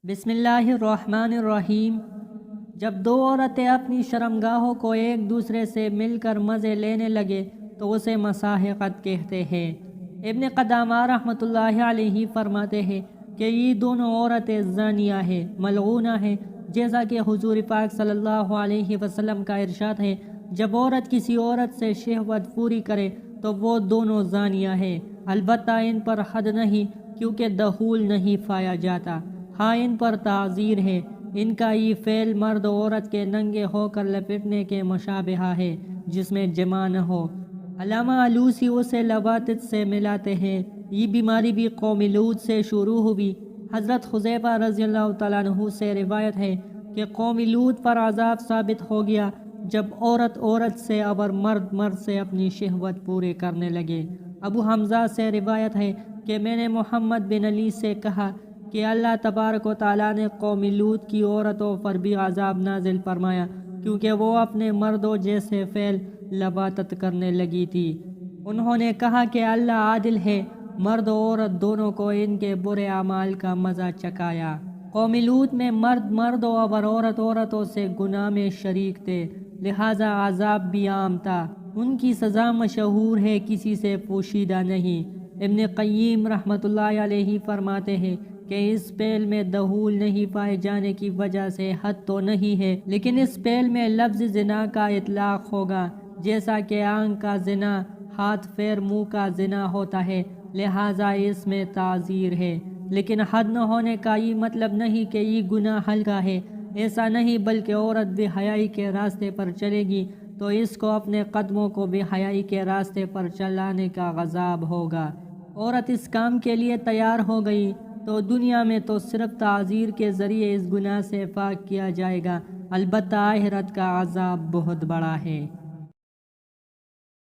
بسم اللہ الرحمن الرحیم۔ جب دو عورتیں اپنی شرمگاہوں کو ایک دوسرے سے مل کر مزے لینے لگے تو اسے مساحقت کہتے ہیں۔ ابن قدامہ رحمۃ اللہ علیہ فرماتے ہیں کہ یہ دونوں عورتیں زانیہ ہیں، ملعونہ ہیں، جیسا کہ حضور پاک صلی اللہ علیہ وسلم کا ارشاد ہے، جب عورت کسی عورت سے شہوت پوری کرے تو وہ دونوں زانیہ ہیں، البتہ ان پر حد نہیں کیونکہ دخول نہیں پایا جاتا، ہاں ان پر تعزیر ہے۔ ان کا یہ فعل مرد و عورت کے ننگے ہو کر لپٹنے کے مشابہہ ہے جس میں جماع نہ ہو۔ علامہ علوسی اسے لواطت سے ملاتے ہیں۔ یہ بیماری بھی قوم لوط سے شروع ہوئی۔ حضرت حذیفہ رضی اللہ تعالیٰ عنہ سے روایت ہے کہ قوم لوط پر عذاب ثابت ہو گیا جب عورت عورت سے اور مرد مرد سے اپنی شہوت پورے کرنے لگے۔ ابو حمزہ سے روایت ہے کہ میں نے محمد بن علی سے کہا کہ اللہ تبارک و تعالیٰ نے قوم لوط کی عورتوں پر بھی عذاب نازل فرمایا کیونکہ وہ اپنے مردوں جیسے فعل لواطت کرنے لگی تھی۔ انہوں نے کہا کہ اللہ عادل ہے، مرد و عورت دونوں کو ان کے برے اعمال کا مزہ چکایا۔ قوم لوط میں مرد مردوں اور عورت عورتوں سے گناہ میں شریک تھے، لہذا عذاب بھی عام تھا۔ ان کی سزا مشہور ہے، کسی سے پوشیدہ نہیں۔ ابن قیم رحمۃ اللہ علیہ فرماتے ہیں کہ اس فعل میں دخول نہیں پائے جانے کی وجہ سے حد تو نہیں ہے، لیکن اس فعل میں لفظ زنا کا اطلاق ہوگا، جیسا کہ آنکھ کا زنا، ہاتھ پیر منہ کا زنا ہوتا ہے، لہٰذا اس میں تعزیر ہے۔ لیکن حد نہ ہونے کا یہ مطلب نہیں کہ یہ گناہ ہلکا ہے، ایسا نہیں، بلکہ عورت بے حیائی کے راستے پر چلے گی تو اس کو اپنے قدموں کو بے حیائی کے راستے پر چلانے کا عذاب ہوگا۔ عورت اس کام کے لیے تیار ہو گئی تو دنیا میں تو صرف تعزیر کے ذریعے اس گناہ سے پاک کیا جائے گا، البتہ آخرت کا عذاب بہت بڑا ہے۔